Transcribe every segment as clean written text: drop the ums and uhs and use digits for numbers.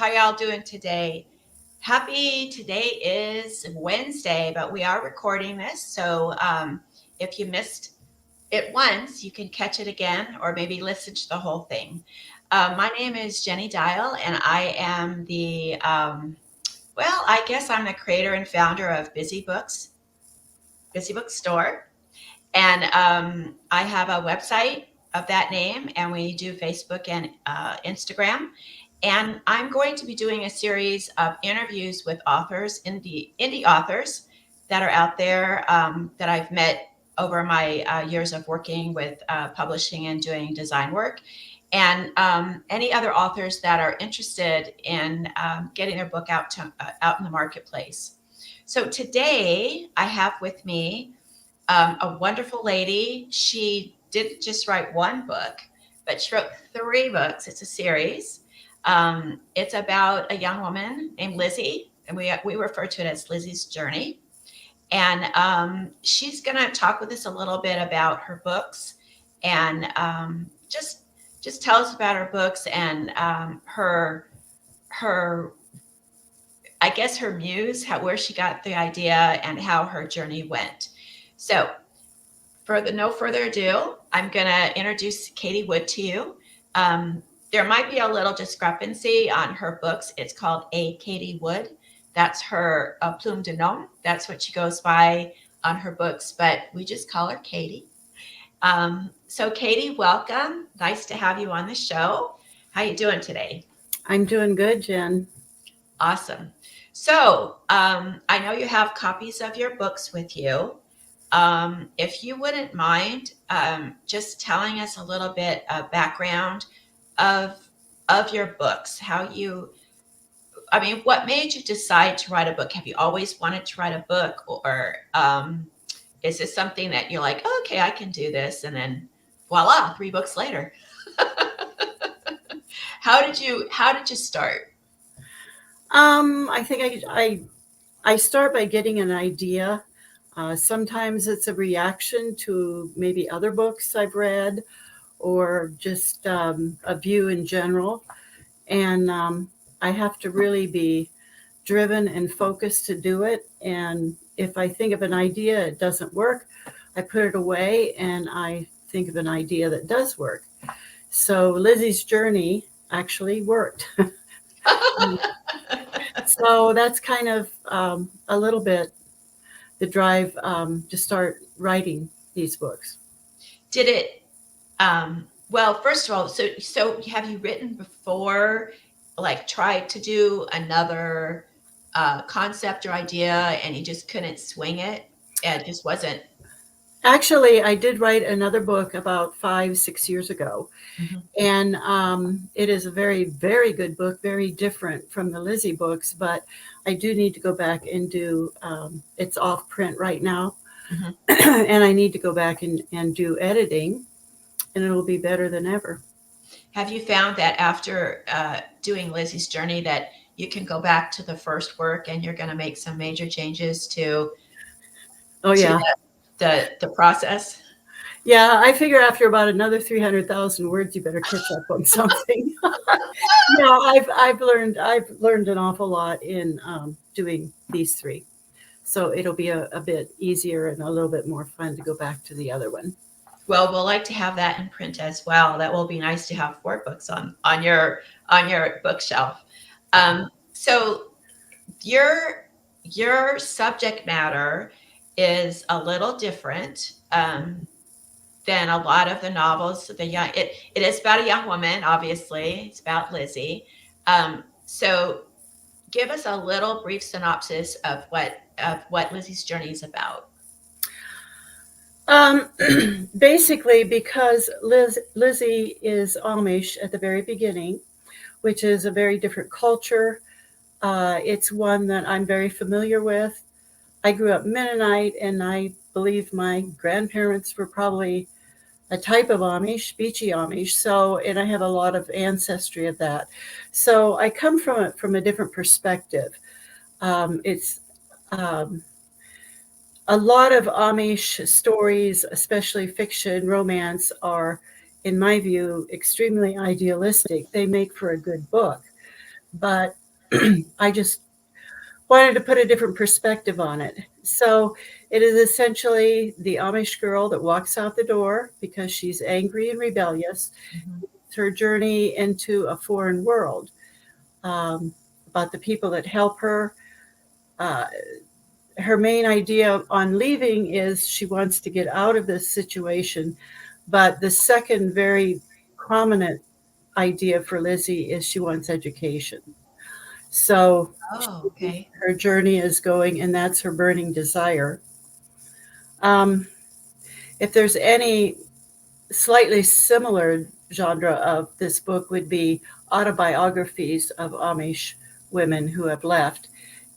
How y'all doing today? Today is Wednesday, but we are recording this. So if you missed it once, you can catch it again or maybe listen to the whole thing. My name is Jenny Dial, and I am I guess I'm the creator and founder of Busy Book Store. And I have a website of that name, and we do Facebook and Instagram. And I'm going to be doing a series of interviews with authors, indie authors that are out there that I've met over my years of working with publishing and doing design work, and any other authors that are interested in getting their book out in the marketplace. So today I have with me a wonderful lady. She didn't just write one book, but she wrote three books. It's a series. It's about a young woman named Lizzie, and we refer to it as Lizzie's Journey. And she's going to talk with us a little bit about her books, and just tell us about her books and her I guess her muse, where she got the idea and how her journey went. So no further ado, I'm going to introduce Katie Wood to you. There might be a little discrepancy on her books. It's called A. Katie Wood. That's her plume de nom. That's what she goes by on her books, but we just call her Katie. So Katie, welcome. Nice to have you on the show. How you doing today? I'm doing good, Jen. Awesome. So I know you have copies of your books with you. If you wouldn't mind just telling us a little bit of background of your books, what made you decide to write a book? Have you always wanted to write a book, or is this something that you're like, oh, okay, I can do this, and then voila, 3 books later? How did you start? I think I start by getting an idea. Sometimes it's a reaction to maybe other books I've read, or just a view in general. And I have to really be driven and focused to do it. And if I think of an idea, it doesn't work, I put it away and I think of an idea that does work. So Lizzie's Journey actually worked. So that's kind of a little bit the drive to start writing these books. Did it? Well, first of all, so have you written before? Like tried to do another concept or idea, and you just couldn't swing it? It just wasn't. Actually, I did write another book about 5-6 years ago. Mm-hmm. And it is a very, very good book, very different from the Lizzie books, but I do need to go back and do, it's off print right now. Mm-hmm. And I need to go back and do editing, and it'll be better than ever. Have you found that after doing Lizzie's Journey that you can go back to the first work and you're going to make some major changes to the process? Yeah, I figure after about another 300,000 words, you better catch up on something. I've learned an awful lot in doing these 3, so it'll be a bit easier and a little bit more fun to go back to the other one. Well, we'll like to have that in print as well. That will be nice to have 4 books on your bookshelf. So your subject matter is a little different than a lot of the novels. It is about a young woman, obviously. It's about Lizzie. So give us a little brief synopsis of what Lizzie's Journey is about. Basically, because Lizzie is Amish at the very beginning, which is a very different culture. It's one that I'm very familiar with. I grew up Mennonite, and I believe my grandparents were probably a type of Amish, beachy Amish. So, and I have a lot of ancestry of that. So I come from a different perspective. It's a lot of Amish stories, especially fiction, romance, are, in my view, extremely idealistic. They make for a good book. but I just wanted to put a different perspective on it. So it is essentially the Amish girl that walks out the door because she's angry and rebellious. Mhm. It's her journey into a foreign world, um, about the people that help her. Uh, Her main idea on leaving is she wants to get out of this situation. But the second very prominent idea for Lizzie is she wants education. So Oh, okay. her journey is going, and that's her burning desire. Um, if there's any slightly similar genre of this book, would be autobiographies of Amish women who have left,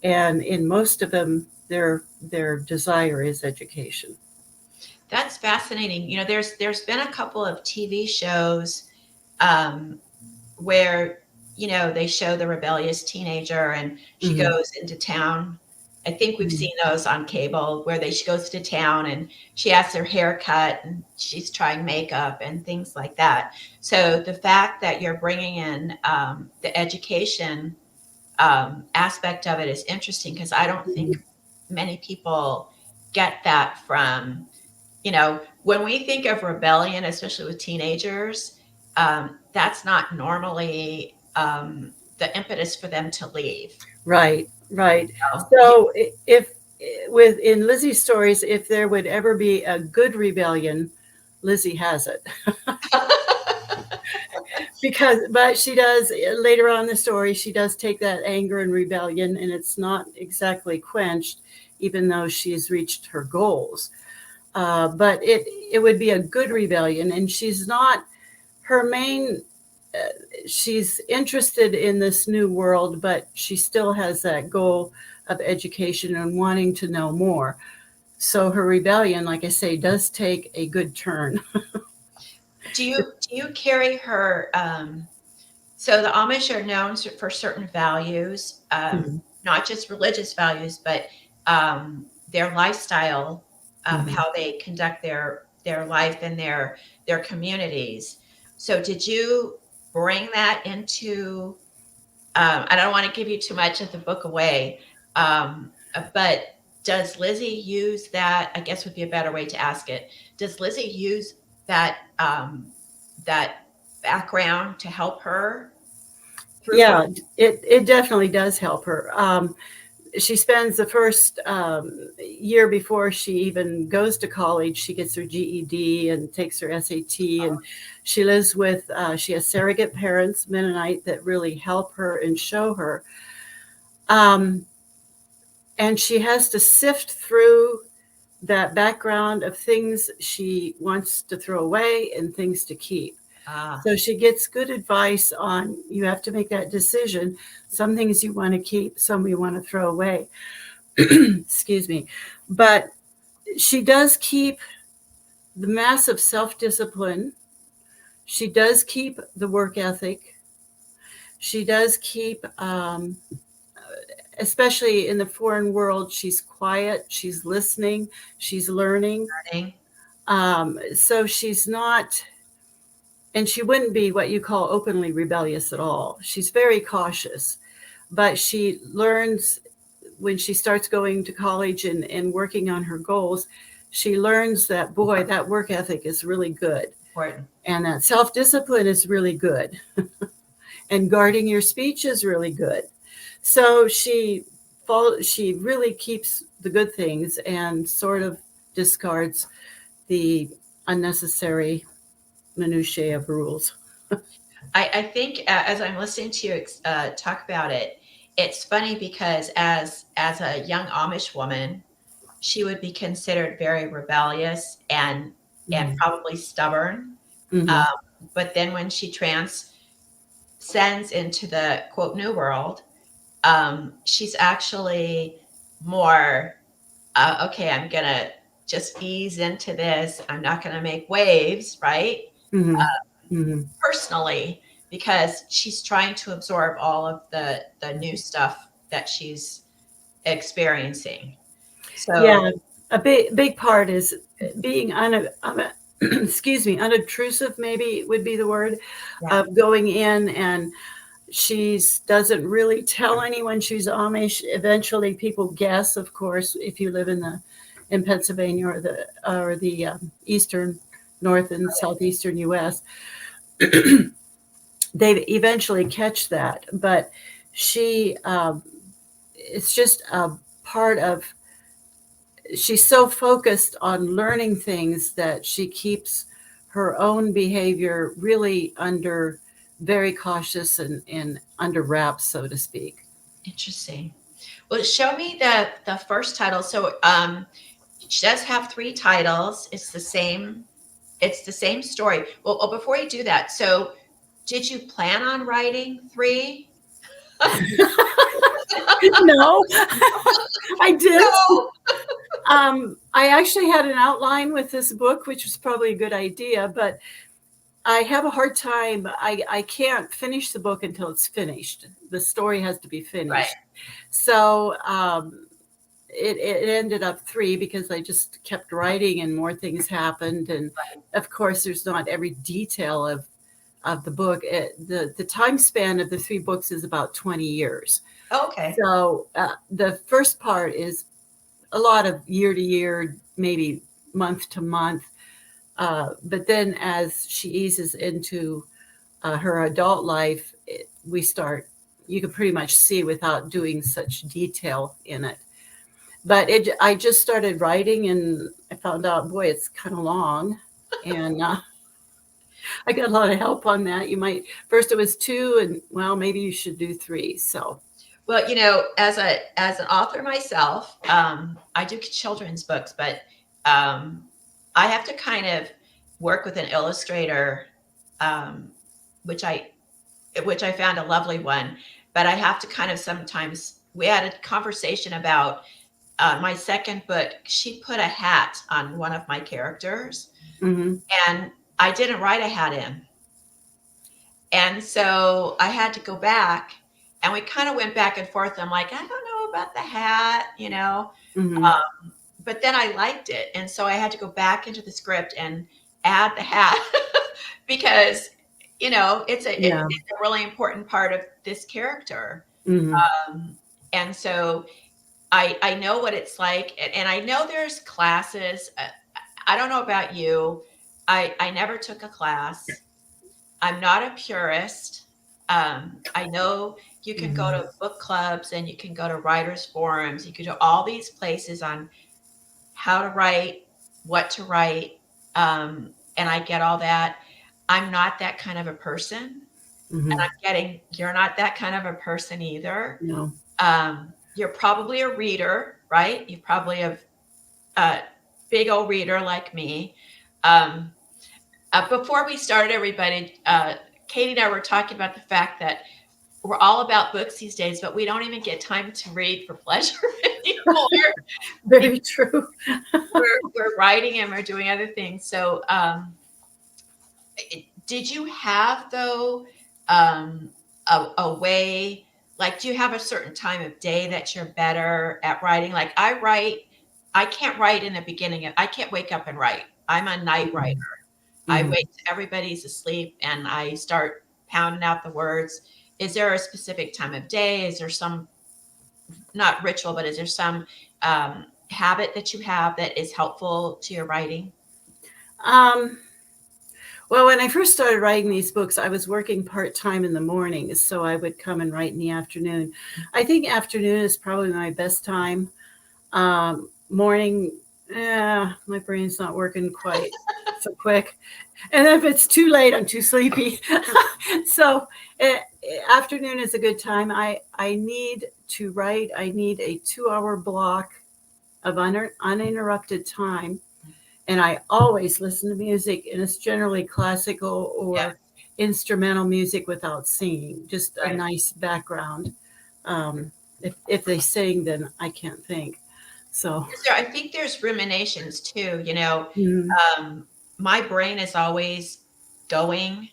and in most of them, their desire is education. That's fascinating. You know, there's been a couple of TV shows um, where they show the rebellious teenager and she Mm-hmm. goes into town. I think we've Mm-hmm. seen those on cable where she goes to town and she has her hair cut and she's trying makeup and things like that. So the fact that you're bringing in the education aspect of it is interesting because I don't think many people get that from, when we think of rebellion, especially with teenagers, that's not normally the impetus for them to leave. Right, right. You So if with in Lizzie's stories, if there would ever be a good rebellion, Lizzie has it. Because but she does later on in the story, she does take that anger and rebellion, and it's not exactly quenched, even though she's reached her goals. But it would be a good rebellion, and she's not her main. She's interested in this new world, but she still has that goal of education and wanting to know more. So her rebellion, like I say, does take a good turn. do you carry her? So the Amish are known for certain values, Mhm, not just religious values, but their lifestyle, mhm. how they conduct their life in their communities. So did you bring that into? I don't want to give you too much of the book away, but does Lizzie use that? I guess would be a better way to ask it. Does Lizzie use that background to help her through her? Yeah, it definitely does help her. She spends the first year before she even goes to college. She gets her GED and takes her SAT, and she lives with. She has surrogate parents, Mennonite, that really help her and show her. Um, and she has to sift through that background of things she wants to throw away and things to keep. Ah, So she gets good advice on you have to make that decision. Some things you want to keep, some you want to throw away. Excuse me. But she does keep the massive self discipline. She does keep the work ethic. She does keep, especially in the foreign world, she's quiet, she's listening, she's learning. learning. So she's not, and she wouldn't be what you call openly rebellious at all. She's very cautious, but she learns when she starts going to college and working on her goals. She learns that, boy, that work ethic is really good, Important. and that self discipline is really good, and guarding your speech is really good. So she really keeps the good things and sort of discards the unnecessary minutiae of rules. I think as I'm listening to you talk about it, it's funny because as a young Amish woman, she would be considered very rebellious and Mm-hmm. probably stubborn. Mm-hmm. Um, but then when she transcends into the quote new world, she's actually more okay. I'm gonna just ease into this. I'm not gonna make waves, right? Mm-hmm. Mm-hmm. Personally, because she's trying to absorb all of the new stuff that she's experiencing. So Yeah, a big part is being excuse me, unobtrusive maybe would be the word, yeah, of going in, and She doesn't really tell anyone she's Amish. Eventually, people guess, of course, if you live in Pennsylvania or the eastern, north and southeastern U.S., they eventually catch that. But she, it's just a part of. She's so focused on learning things that she keeps her own behavior really under very cautious and under wraps, so to speak. Interesting. Well, show me the first title. So, she does have three titles. It's the same. It's the same story. Well, before you do that, so did you plan on writing three? No, I didn't. No. I actually had an outline with this book, which was probably a good idea, but I have a hard time. I can't finish the book until it's finished. The story has to be Right. finished. So it ended up three because I just kept writing and more things happened. And of course, there's not every detail of the book. The time span of the three books is about 20 years. Oh, okay. So the first part is a lot of year to year, maybe month to month. But then as she eases into her adult life, we start, you can pretty much see without doing such detail in it. But I just started writing and I found out, boy, it's kind of long. And I got a lot of help on that. First it was two, and well, maybe you should do three. So, Well, as an author myself, I do children's books, but I have to kind of work with an illustrator, um, which I which I found a lovely one. But I have to kind of sometimes. We had a conversation about my second book. She put a hat on one of my characters, mm-hmm, and I didn't write a hat in. And so I had to go back and we kind of went back and forth. I'm like, I don't know about the hat, mm-hmm, Um, but then I liked it. And so I had to go back into the script and add the hat because, yeah, it's a really important part of this character. mm-hmm, Um, and so I know what it's like. And I know there's classes. I don't know about you. I never took a class. I'm not a purist. I know you can go mm-hmm, to book clubs and you can go to writers' forums. You can do all these places on how to write, what to write, and I get all that. I'm not that kind of a person, and mm-hmm, I'm getting you're not that kind of a person either. no, You're probably a reader, right? You probably have a big old reader like me. Um, Before we started, everybody, Katie and I were talking about the fact that we're all about books these days, but we don't even get time to read for pleasure anymore. very true. We're writing and we're doing other things. So, did you have though a way? Like, do you have a certain time of day that you're better at writing? Like, I write. I can't write in the beginning. I can't wake up and write. I'm a night writer. I Mm-hmm. wait till everybody's asleep and I start pounding out the words. Is there a specific time of day? Is there some, not ritual, but is there some habit that you have that is helpful to your writing? Um, well, when I first started writing these books, I was working part time in the mornings, so I would come and write in the afternoon. I think afternoon is probably my best time. Morning, my brain's not working quite so quick. And if it's too late, I'm too sleepy. So uh, afternoon is a good time. I need to write. I need a 2 hour block of uninterrupted time. And I always listen to music, and it's generally classical Yeah, or instrumental music without singing, just a right. nice background. Um, if they sing, then I can't think. So, I think there's ruminations too. mm, Um, my brain is always going,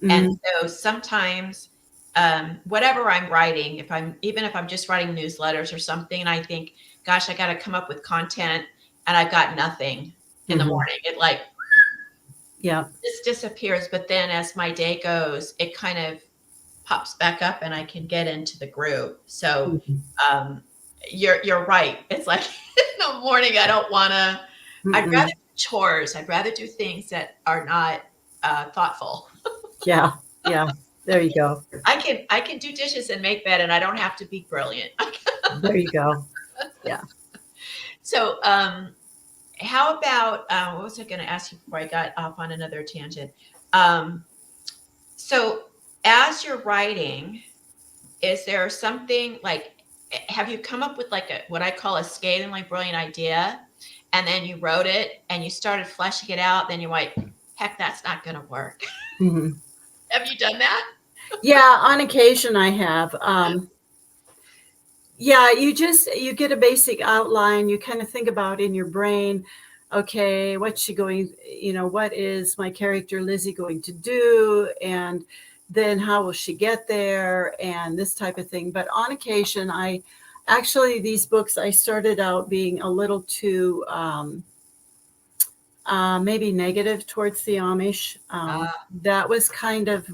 and mm, so sometimes, whatever I'm writing, if I'm just writing newsletters or something, and I think, gosh, I got to come up with content, and I've got nothing in the mm-hmm, morning. It like yeah, just disappears. But then as my day goes, it kind of pops back up and I can get into the groove. So Mhm. um, you're right. It's like in the morning I don't want to. I'd rather Mm-mm. do chores. I'd rather do things that are not thoughtful. Yeah, yeah. There you go. I can do dishes and make bed, and I don't have to be brilliant. There you go. Yeah. So how about what was I going to ask you before I got off on another tangent? Um, so as you're writing, is there something like have you come up with like a what I call a scathingly brilliant idea, and then you wrote it and you started fleshing it out, then you're like, heck, that's not going to work. Mhm. Have you done that? Yeah, on occasion I have. Yeah, you get a basic outline. You kind of think about in your brain, okay, what's she going, what is my character Lizzie going to do? And then how will she get there? And this type of thing. But on occasion, these books, I started out being a little too maybe negative towards the Amish. That was kind of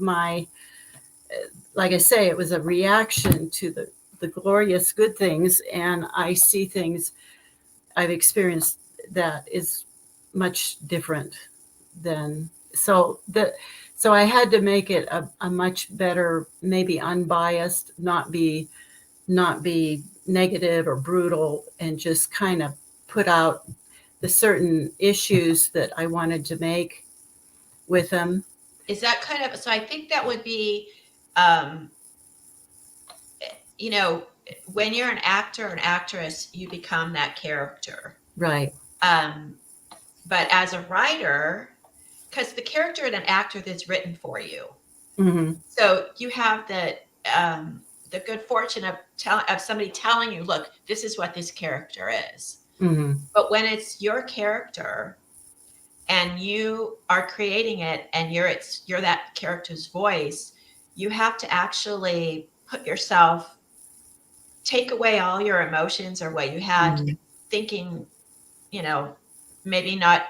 like I say, it was a reaction to the glorious good things, and I see things I've experienced that is much different than so I had to make it a much better, maybe unbiased, not be negative or brutal, and just kind of put out the certain issues that I wanted to make with them. Is that kind of so? I think that would be, um, you know, when you're an actor or an actress, you become that character. Right. Um, but as a writer, because the character and an actor that's written for you, Mm-hmm. so you have the good fortune of somebody telling you, look, this is what this character is. Mm-hmm. But when it's your character and you are creating it and you're that character's voice, you have to actually put yourself take away all your emotions or what you had Mm-hmm. thinking, you know, maybe not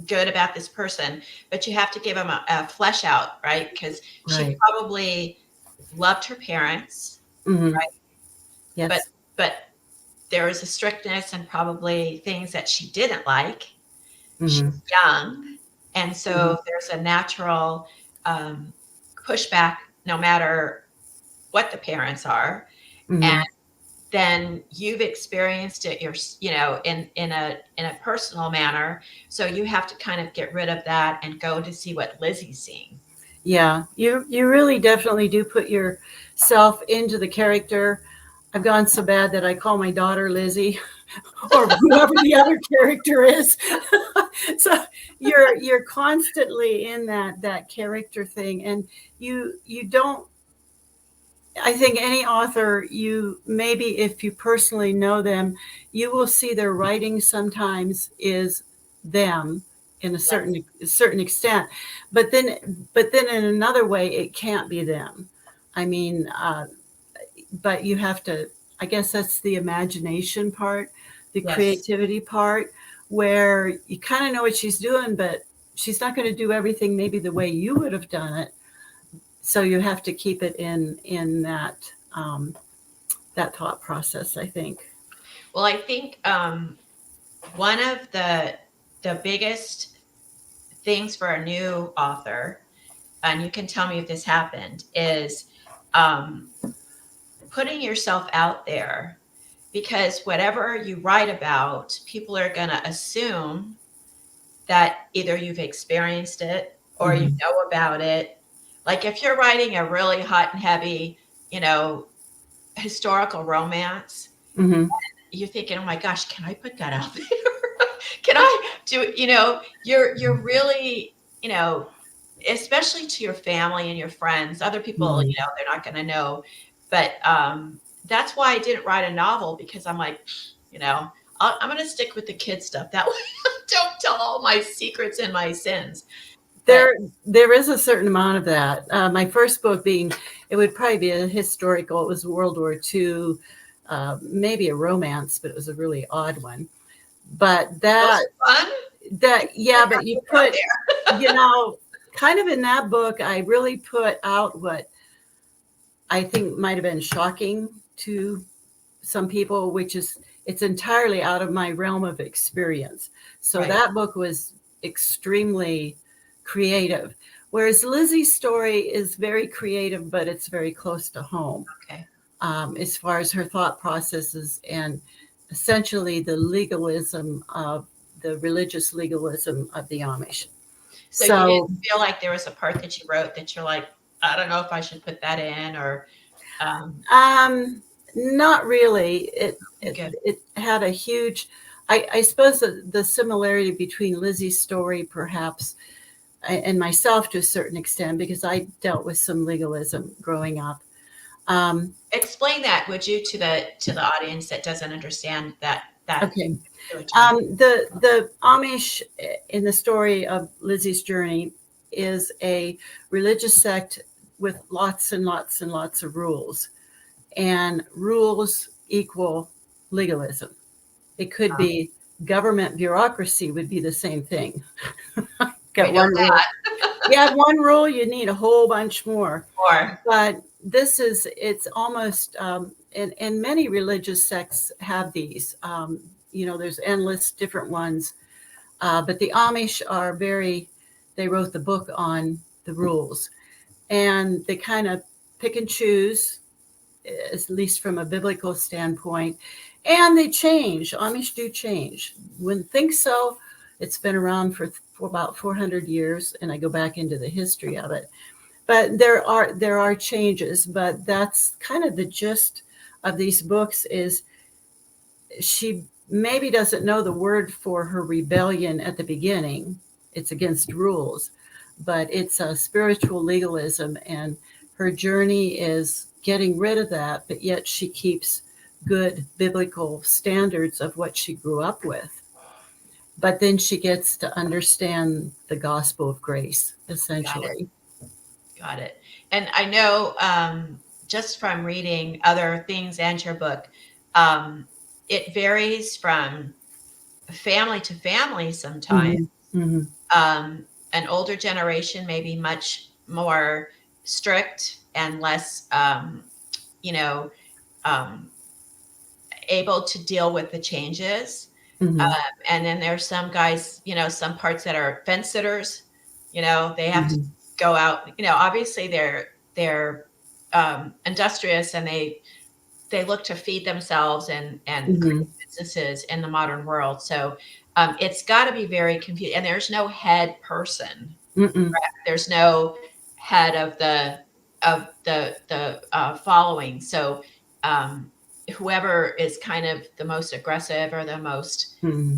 good about this person, but you have to give them a flesh out, right? Because she Right. probably loved her parents, Mm-hmm. right? But Yes. but there was a strictness and probably things that she didn't like. She's Mm-hmm. young, and Mm-hmm. so there's a natural um, pushback no matter what the parents are. And Mm-hmm. then you've experienced it in a personal manner, so you have to kind of get rid of that and go to see what Lizzie's seeing. Yeah, you really definitely do put yourself into the character. I've gone so bad that I call my daughter Lizzie, or whoever the other character is. So you're constantly in that character thing, and you don't. I think any author, you maybe if you personally know them, you will see their writing sometimes is them in a Yes. certain extent, but then in another way it can't be them. I mean, but you have to. I guess that's the imagination part, the Yes. creativity part, where you kind of know what she's doing, but she's not going to do everything maybe the way you would have done it. So you have to keep it in that thought process, I think. Well, I think one of the biggest things for a new author, and you can tell me if this happened, is um, putting yourself out there, because whatever you write about, people are going to assume that either you've experienced it or you Mm-hmm. know about it. Like if you're writing a really hot and heavy, you know, historical romance, Mm-hmm. you're thinking, oh my gosh, can I put that out there? Can I do, you're really, especially to your family and your friends, other people, Mm-hmm. they're not going to know. But that's why I didn't write a novel, because I'm like, you know, I'm going to stick with the kid stuff. That way I don't tell all my secrets and my sins. But There is a certain amount of that. My first book being, it would probably be a historical. It was World War II, maybe a romance, but it was a really odd one. But those that are fun. that Put yeah, but that you book out put, there. you know, kind of in that book, I really put out what I think might have been shocking to some people, which is it's entirely out of my realm of experience. So Right. that book was extremely creative. Whereas Lizzie's story is very creative, but it's very close to home Okay. as far as her thought processes and essentially the legalism of the religious legalism of the Amish. So you didn't So, feel like there was a part that you wrote that you're like, I don't know if I should put that in, or um, not really. good. It had a huge. I suppose the similarity between Lizzie's story, perhaps, and myself to a certain extent, because I dealt with some legalism growing up. Um, Explain that, would you, to the audience that doesn't understand that okay, particular term? the Amish in the story of Lizzie's journey is a religious sect with lots and lots and lots of rules, and rules equal legalism. It could be government bureaucracy would be the same thing. We Got know one rule. that. You have one rule, you need a whole bunch more. Or But this is, it's almost, and many religious sects have these. There's endless different ones. But the Amish are very, they wrote the book on the rules. And they kind of pick and choose, at least from a biblical standpoint. And they change. Amish do change. Wouldn't think so. It's been around for about 400 years, and I go back into the history of it. But there are changes. But that's kind of the gist of these books. Is she maybe doesn't know the word for her rebellion at the beginning. It's against rules, but it's a spiritual legalism, and her journey is getting rid of that, but yet she keeps good biblical standards of what she grew up with. But then she gets to understand the gospel of grace, got it, essentially. got it. And I know, just from reading other things and your book, um, it varies from family to family sometimes. Mm-hmm. Mm-hmm. An older generation may be much more strict and less, you know, um, able to deal with the changes. Mm-hmm. And then there's some guys, some parts that are fence sitters. They have to Mm-hmm. go out. Obviously they're industrious, and they look to feed themselves and create Mm-hmm. businesses in the modern world. So it's got to be very confusing. And there's no head person. Mm-mm. There's no head of the following. So whoever is kind of the most aggressive or the most Mm-hmm.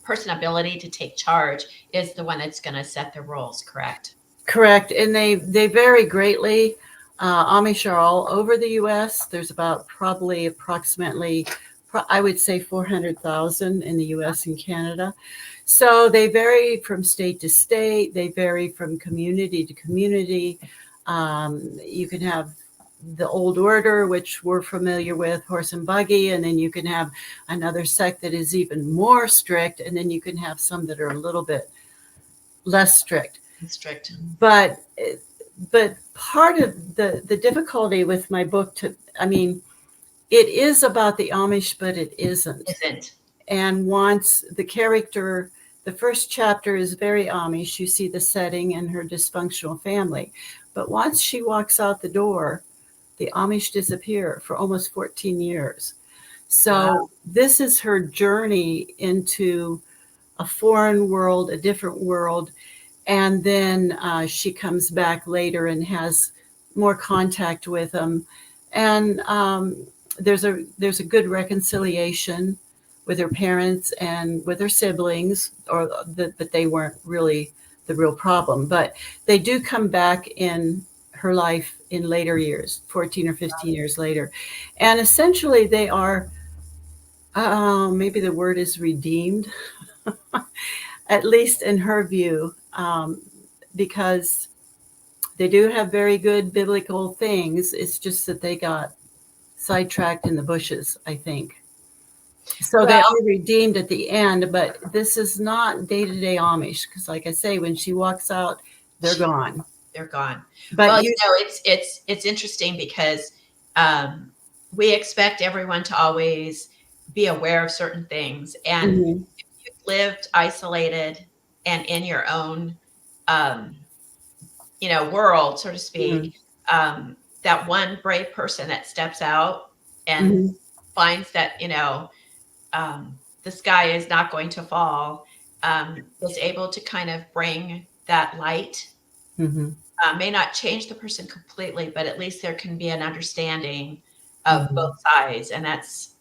person ability to take charge is the one that's going to set the rules. Correct. Correct, and they vary greatly. Amish are all over the U.S. There's about probably approximately, I would say, 400,000 in the U.S. and Canada. So they vary from state to state. They vary from community to community. You can have the old order, which we're familiar with, horse and buggy, and then you can have another sect that is even more strict, and then you can have some that are a little bit less strict. Strict. but but part of the difficulty with my book, I mean, it is about the Amish, but it isn't. Isn't. And once the character, the first chapter is very Amish. You see the setting and her dysfunctional family, but once she walks out the door, the Amish disappear for almost 14 years. Wow. So this is her journey into a foreign world, a different world, and then she comes back later and has more contact with them, and there's a good reconciliation with her parents and with her siblings, but they weren't really the real problem. But they do come back in her life in later years, 14 or 15 years later, and essentially they are, maybe the word is redeemed, at least in her view, because they do have very good biblical things. It's just that they got sidetracked in the bushes, I think. So they Well, are redeemed at the end, but this is not day to day Amish because, like I say, when she walks out, they're gone. they're gone. But Well, you, it's interesting because um, we expect everyone to always be aware of certain things, and mhm, you've lived isolated and in your own um, world, so to mhm, speak. That one brave person that steps out and mhm, finds that the sky is not going to fall, is able to kind of bring that light. mhm, May not change the person completely, but at least there can be an understanding of mhm. both sides, and that's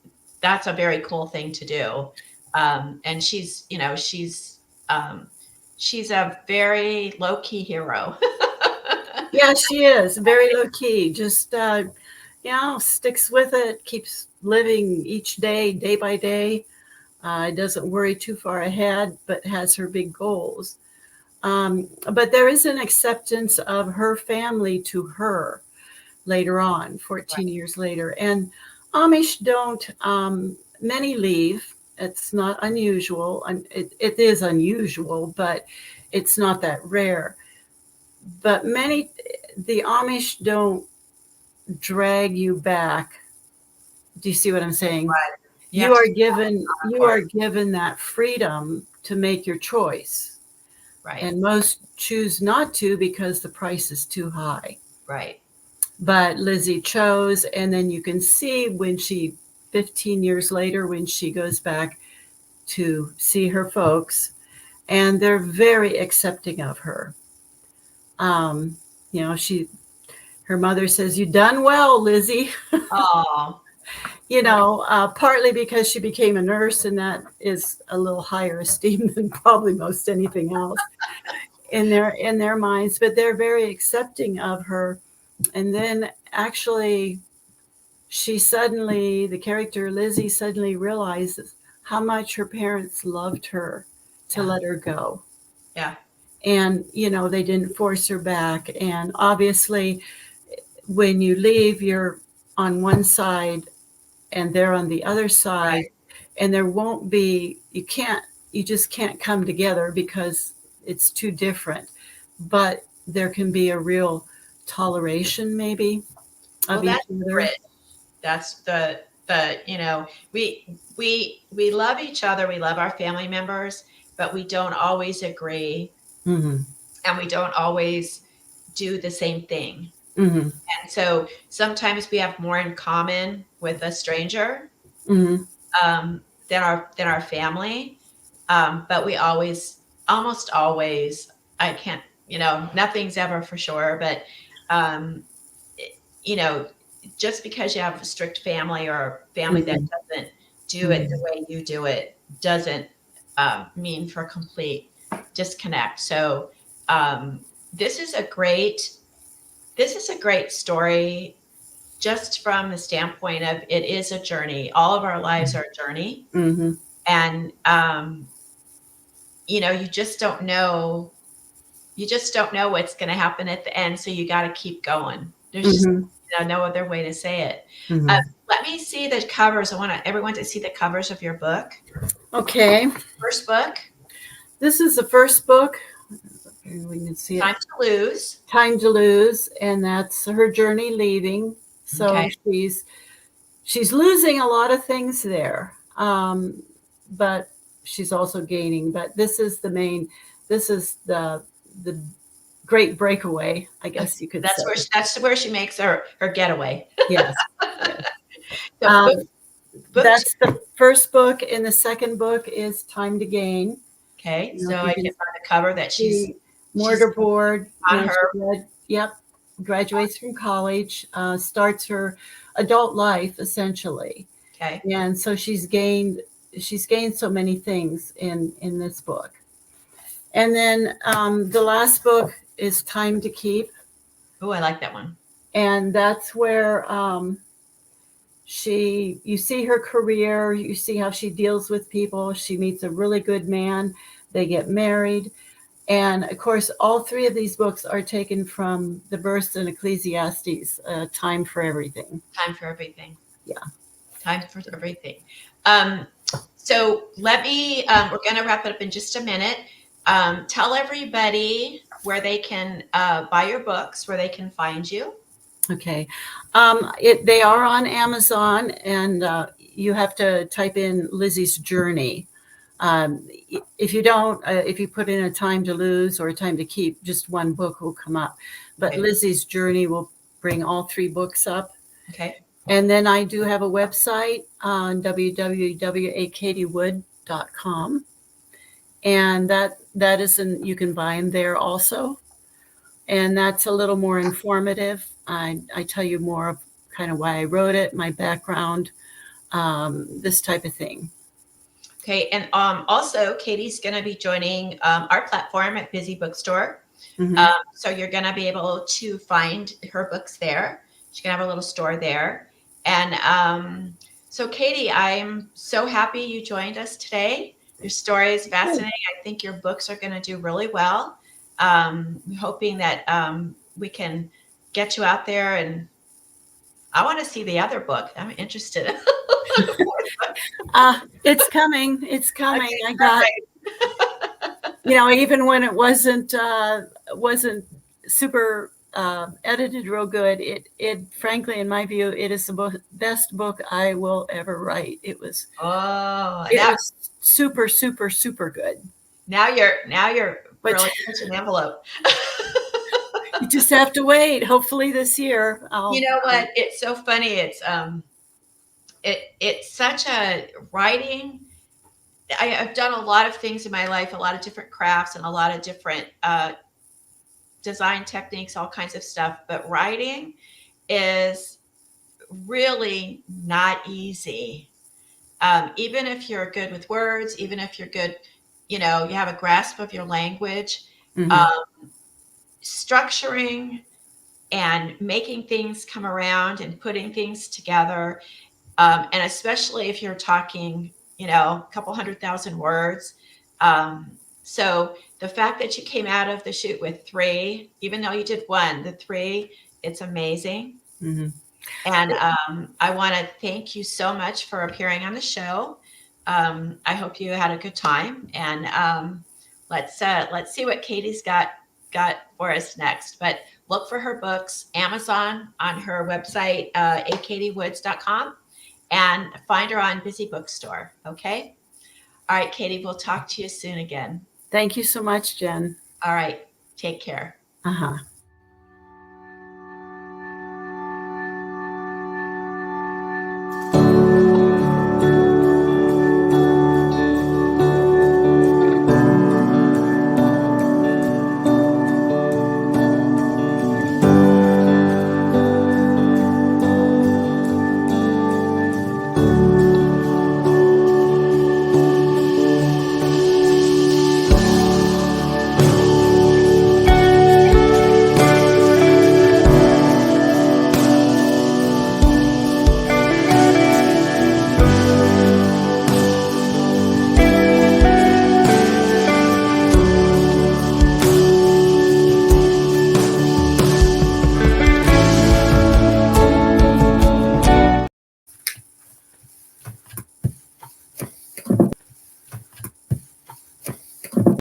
a very cool thing to do. And um, she's a very low key hero. Yeah, she is very low key. Just sticks with it, keeps living each day, day by day. Doesn't worry too far ahead, but has her big goals. But there is an acceptance of her family to her later on, 14 Right, years later. And Amish don't, many leave. It's not unusual. It is unusual, but it's not that rare. But the Amish don't drag you back. Do you see what I'm saying? right. You have to do You part. are given that freedom to make your choice. Right, And most choose not to because the price is too high. right. But Lizzie chose, and then you can see 15 years later, when she goes back to see her folks, and they're very accepting of her. Um, you know, her mother says, "You done well, Lizzie." Oh, right. Partly because she became a nurse, and that is a little higher esteem than probably most anything else in their minds. But they're very accepting of her. And then actually, the character Lizzie suddenly realizes how much her parents loved her to Yeah, let her go. yeah. And, they didn't force her back. And obviously, when you leave, you're on one side and they're on the other side. Right. And there won't be, you just can't come together because it's too different. But there can be a real toleration, maybe, Well, of each that's other. bridge. That's the we love each other. We love our family members, but we don't always agree, Hmm. and we don't always do the same thing. Hmm. And so sometimes we have more in common with a stranger Hmm. than our family. But we almost always, I can't, nothing's ever for sure, but um, you know, just because you have a strict family or a family that Hmm. doesn't do it the Hmm. way you do it doesn't mean for complete disconnect. So um, this is a great this is a great story, just from the standpoint of it is a journey. All of our lives are a journey, Hmm. and you just don't know. You just don't know what's going to happen at the end, so you got to keep going. There's just Hmm. no other way to say it. Uh, Hmm. let me see the covers. I want everyone to see the covers of your book. Okay, First book, this is the first book. We can see it. Time to Lose. Time to Lose, and that's her journey leaving. Okay, So she's losing a lot of things there, but she's also gaining. But this is the main. This is the great breakaway, I guess you could say. that's where she makes her getaway. Yes, yes. So Um, book two. that's the first book, and the second book is Time to Gain. Okay, If so you I can get by the cover that she's see she's mortarboard. on her. Yep, graduates from college, starts her adult life essentially, Okay. and so she's gained so many things in this book. And then the last book is Time to Keep, Oh, I like that one. and that's where you see her career, you see how she deals with people. She meets a really good man, they get married. And of course, all three of these books are taken from the verse in Ecclesiastes, time for everything. Time for everything. Yeah. Time for everything. Um, so let me. We're going to wrap it up in just a minute. Tell everybody where they can buy your books, where they can find you. Okay. They are on Amazon, and you have to type in Lizzie's Journey. If you don't, if you put in a time to lose or a time to keep, just one book will come up. But Okay. Lizzie's Journey will bring all three books up. Okay. And then I do have a website on www.akatiewood.com. And that is, you can buy them there also. And that's a little more informative. I tell you more of kind of why I wrote it, my background, this type of thing. Okay. And also, Katie's going to be joining our platform at Busy Bookstore. Mm-hmm. So you're going to be able to find her books there. She's going to have a little store there. And so, Katie, I'm so happy you joined us today. Your story is fascinating. I think your books are going to do really well. I'm hoping that we can get you out there, and I want to see the other book. I'm interested. It's coming. It's coming. Okay, I got, perfect. even when it wasn't super edited real good, it frankly, in my view, it is the best book I will ever write. Oh, It was super, super, super good. now you're But really pushing the envelope. you just have to wait. Hopefully this year You I'll. know what? It's so funny. It's such a writing. I've done a lot of things in my life, a lot of different crafts and a lot of different design techniques, all kinds of stuff. But writing is really not easy. Even if you're good with words, even if you're good, you have a grasp of your language, Mhm. um, structuring and making things come around and putting things together. And especially if you're talking, a couple 100,000 words. So the fact that you came out of the shoot with three, even though you did one, the three, it's amazing. Mhm. And I want to thank you so much for appearing on the show. I hope you had a good time, and let's see what Katie's got for us next. But look for her books, Amazon, on her website, akatiewoods.com, and find her on Busy Bookstore. Okay. All right, Katie. We'll talk to you soon again. Thank you so much, Jen. All right. Take care. Uh-huh.